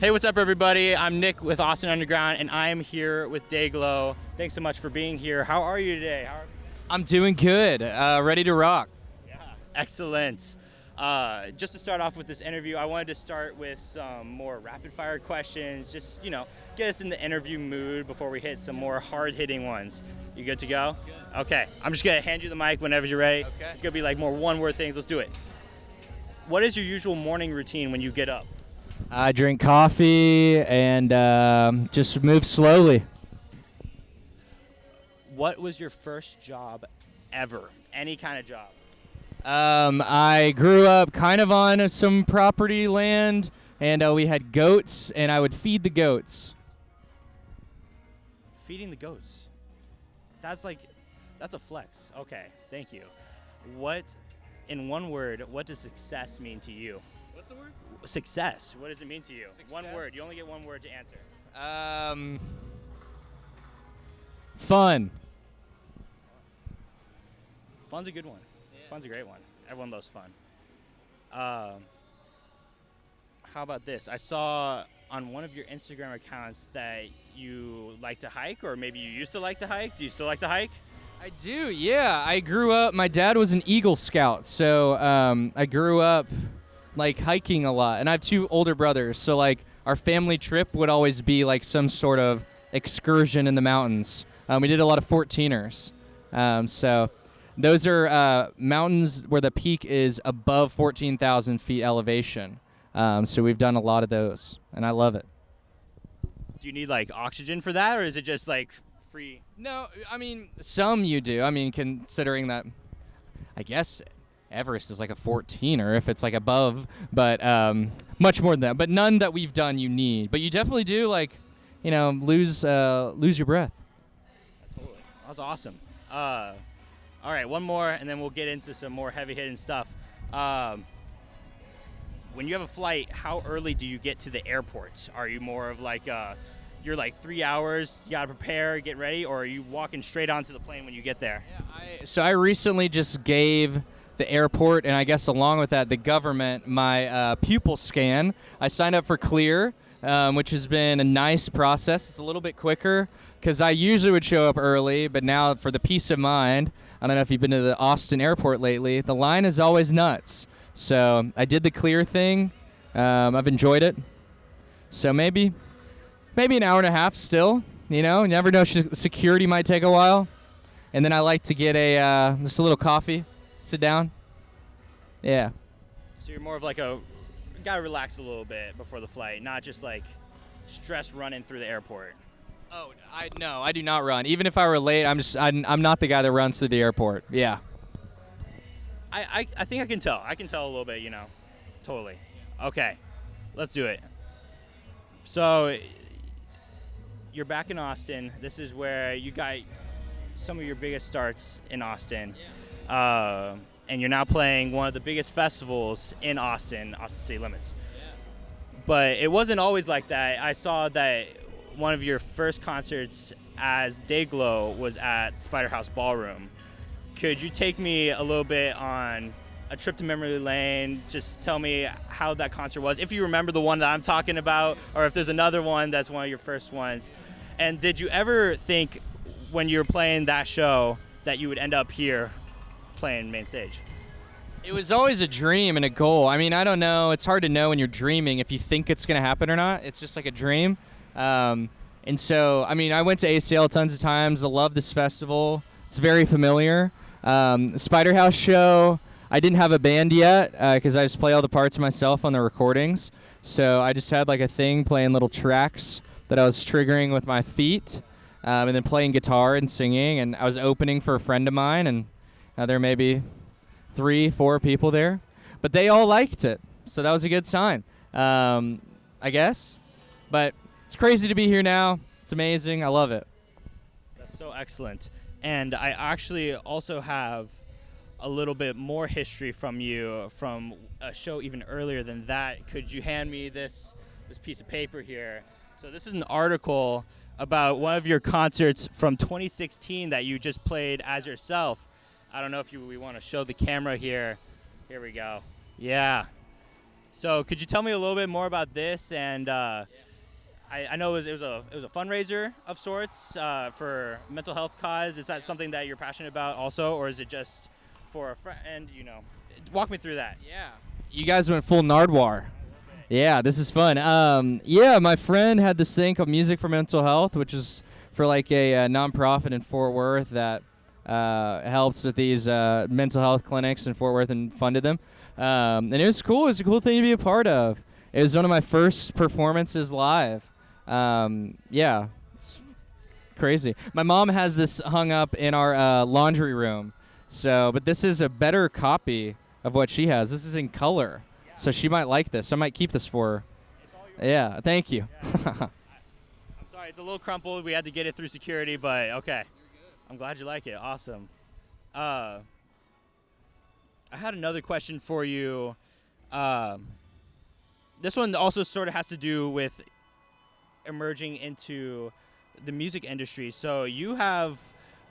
Hey, what's up, everybody? I'm Nick with Austin Underground, and I am here with Dayglow. Thanks so much for being here. How are you today? I'm doing good. Ready to rock. Yeah, excellent. Just to start off with this interview, I wanted to start with some more rapid-fire questions. Just, get us in the interview mood before we hit some more hard-hitting ones. You good to go? Good. Okay. I'm just gonna hand you the mic whenever you're ready. Okay. It's gonna be like more one-word things. Let's do it. What is your usual morning routine when you get up? I drink coffee and just move slowly. What was your first job ever? Any kind of job? I grew up kind of on some property land, and we had goats, and I would feed the goats. Feeding the goats. That's a flex. Okay, thank you. In one word, what does success mean to you? What's the word? Success. What does it mean to you? Success? One word. You only get one word to answer. Fun. Fun's a good one. Yeah. Fun's a great one. Everyone loves fun. How about this? I saw on one of your Instagram accounts that you like to hike, or maybe you used to like to hike. Do you still like to hike? I do, yeah. I grew up, my dad was an Eagle Scout, so I grew up hiking a lot. And I have two older brothers, so our family trip would always be some sort of excursion in the mountains. We did a lot of 14ers. So those are mountains where the peak is above 14,000 feet elevation. So we've done a lot of those, and I love it. Do you need oxygen for that, or is it just free? No, I mean, some you do. I mean, considering that, I guess Everest is a 14er if it's above, but much more than that. But none that we've done you need. But you definitely do lose your breath. Totally. That was awesome. All right, one more, and then we'll get into some more heavy-hitting stuff. When you have a flight, how early do you get to the airport? Are you more of you're 3 hours, you gotta prepare, get ready, or are you walking straight onto the plane when you get there? Yeah, so I recently just gave the airport, and I guess along with that, the government, my pupil scan. I signed up for Clear, which has been a nice process. It's a little bit quicker because I usually would show up early, but now for the peace of mind, I don't know if you've been to the Austin airport lately, the line is always nuts. So I did the Clear thing. I've enjoyed it. So maybe an hour and a half still. You never know. Security might take a while. And then I like to get just a little coffee, sit down. Yeah. So you're more of gotta relax a little bit before the flight, not just stress running through the airport. Oh, no, I do not run. Even if I were late, I'm not the guy that runs through the airport. Yeah. I think I can tell. I can tell a little bit, Totally. Okay. Let's do it. So you're back in Austin. This is where you got some of your biggest starts in Austin. Yeah. And you're now playing one of the biggest festivals in Austin City Limits. Yeah. But it wasn't always like that. I saw that one of your first concerts as Dayglow was at Spider House Ballroom. Could you take me a little bit on a trip to memory lane? Just tell me how that concert was, if you remember the one that I'm talking about, or if there's another one that's one of your first ones. And did you ever think when you were playing that show that you would end up here playing main stage? It was always a dream and a goal. I mean, I don't know. It's hard to know when you're dreaming if you think it's going to happen or not. It's just like a dream. And so, I mean, I went to ACL tons of times. I love this festival. It's very familiar. Spider House show, I didn't have a band yet because I just play all the parts myself on the recordings. So I just had a thing playing little tracks that I was triggering with my feet, and then playing guitar and singing. And I was opening for a friend of mine, and there may be 3-4 people there, but they all liked it, so that was a good sign, I guess. But it's crazy to be here now. It's amazing. I love it. That's so excellent. And I actually also have a little bit more history from you from a show even earlier than that. Could you hand me this piece of paper here? So this is an article about one of your concerts from 2016 that you just played as yourself. I don't know if we want to show the camera here. Here we go. Yeah. So could you tell me a little bit more about this? And I know it was a fundraiser of sorts for mental health cause. Is that something that you're passionate about also, or is it just for a friend? Walk me through that. Yeah. You guys went full Nardwar. Yeah, this is fun. Yeah, my friend had this thing called Music for Mental Health, which is for like a nonprofit in Fort Worth that helps with these mental health clinics in Fort Worth and funded them. And it was cool. It was a cool thing to be a part of. It was one of my first performances live. Yeah, it's crazy. My mom has this hung up in our laundry room. But this is a better copy of what she has. This is in color. So she might like this. I might keep this for her. Yeah, thank you. Yeah. I'm sorry, it's a little crumpled. We had to get it through security, but okay. I'm glad you like it. Awesome. I had another question for you. This one also sort of has to do with emerging into the music industry. So you have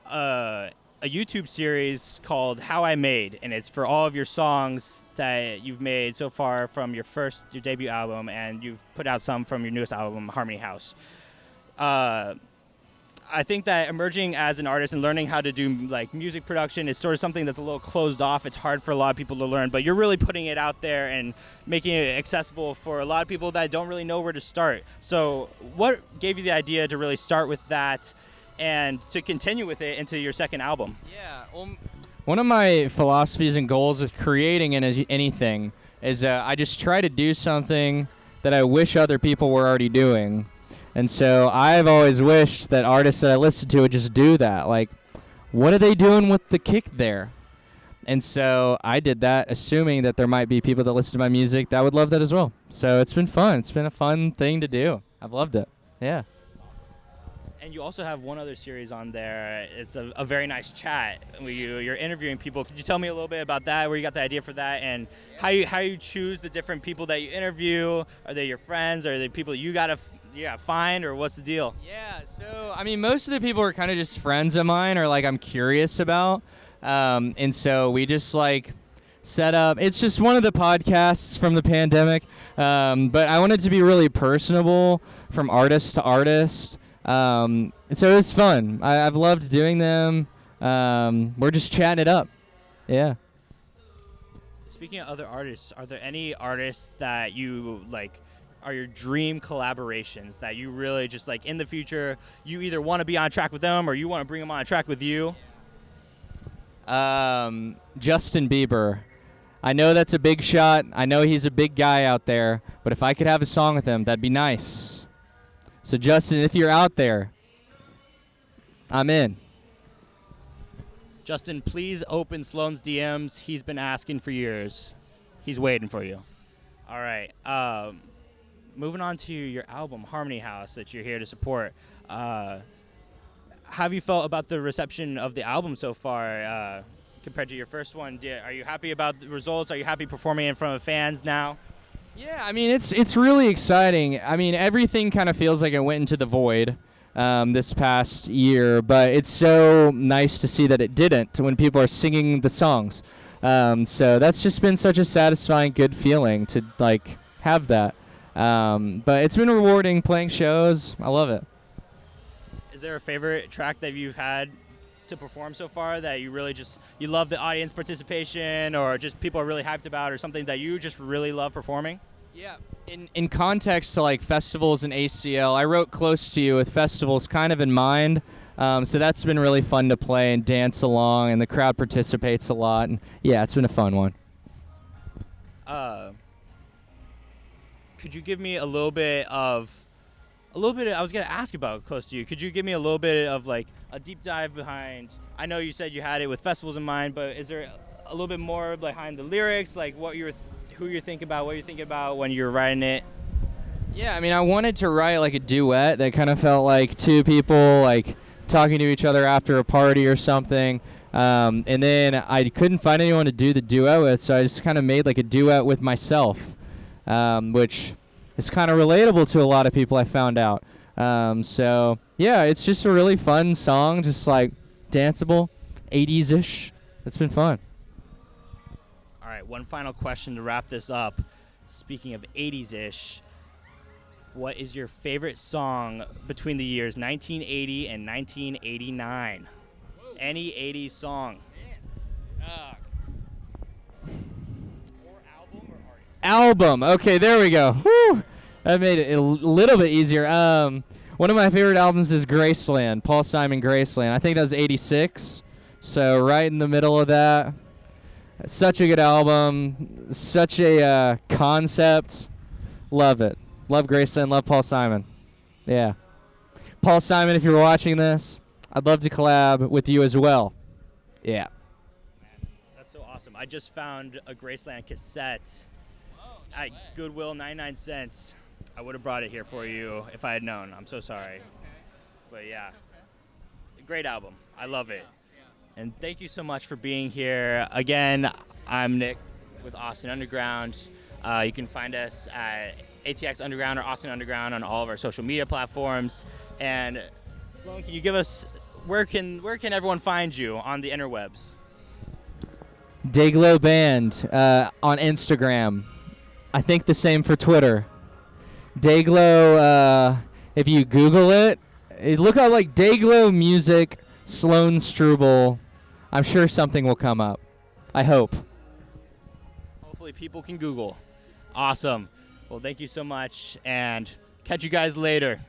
a YouTube series called How I Made, and it's for all of your songs that you've made so far from your debut album, and you've put out some from your newest album, Harmony House. I think that emerging as an artist and learning how to do like music production is sort of something that's a little closed off. It's hard for a lot of people to learn, but you're really putting it out there and making it accessible for a lot of people that don't really know where to start. So what gave you the idea to really start with that and to continue with it into your second album? Yeah, one of my philosophies and goals with creating anything is I just try to do something that I wish other people were already doing. And so I've always wished that artists that I listen to would just do that. Like, what are they doing with the kick there? And so I did that, assuming that there might be people that listen to my music that would love that as well. So it's been fun. It's been a fun thing to do. I've loved it. Yeah. And you also have one other series on there. It's a very nice chat where you're interviewing people. Could you tell me a little bit about that, where you got the idea for that, and how you choose the different people that you interview? Are they your friends? Are they people you gotta find, or what's the deal? Yeah, so I mean, most of the people are kind of just friends of mine, or like I'm curious about, and so we just like set up. It's just one of the podcasts from the pandemic, but I want it to be really personable, from artist to artist. And so it's fun. I've loved doing them. We're just chatting it up. Yeah. Speaking of other artists, are there any artists that you like are your dream collaborations that you really just like in the future you either want to be on track with them or you want to bring them on track with you? Justin Bieber. I know that's a big shot. I know he's a big guy out there, but if I could have a song with him, that'd be nice. So Justin, if you're out there, I'm in. Justin, please open Sloan's DMs. He's been asking for years. He's waiting for you. All right. Moving on to your album, Harmony House, that you're here to support. How have you felt about the reception of the album so far compared to your first one? Are you happy about the results? Are you happy performing in front of fans now? Yeah, I mean, it's really exciting. I mean, everything kind of feels like it went into the void this past year, but it's so nice to see that it didn't when people are singing the songs. So that's just been such a satisfying, good feeling to like have that. But it's been rewarding playing shows. I love it. Is there a favorite track that you've had to perform so far that you really you love the audience participation, or just people are really hyped about, or something that you just really love performing? Yeah. In context to like festivals and ACL, I wrote Close to You with festivals kind of in mind. So that's been really fun to play and dance along, and the crowd participates a lot. And yeah, it's been a fun one. Could you give me a little bit of I was going to ask about Close to You. Could you give me a little bit of like a deep dive behind, I know you said you had it with festivals in mind, but is there a little bit more behind the lyrics, like who you're thinking about when you're writing it? Yeah, I mean, I wanted to write like a duet that kind of felt like two people like talking to each other after a party or something. And then I couldn't find anyone to do the duet with, so I just kind of made like a duet with myself, which is kind of relatable to a lot of people, I found out. So yeah, it's just a really fun song, just like danceable, 80s-ish. It's been fun. All right, one final question to wrap this up. speaking of 80s-ish, what is your favorite song between the years 1980 and 1989? Any 80s song. Album. Okay, there we go. Whew. That made it a little bit easier. One of my favorite albums is Graceland, Paul Simon Graceland. I think that was 86. So right in the middle of that. Such a good album. Such a concept. Love it. Love Graceland. Love Paul Simon. Yeah. Paul Simon, if you're watching this, I'd love to collab with you as well. Yeah. That's so awesome. I just found a Graceland cassette at Goodwill, 99 cents. I would have brought it here for you if I had known. I'm so sorry. But yeah, great album. I love it. And thank you so much for being here. Again, I'm Nick with Austin Underground. You can find us at ATX Underground or Austin Underground on all of our social media platforms. And Sloan, can you give us, where can everyone find you on the interwebs? Dayglow Band on Instagram. I think the same for Twitter. Dayglow, if you Google it, look out like Dayglow Music, Sloan Struble. I'm sure something will come up. I hope. Hopefully people can Google. Awesome. Well, thank you so much, and catch you guys later.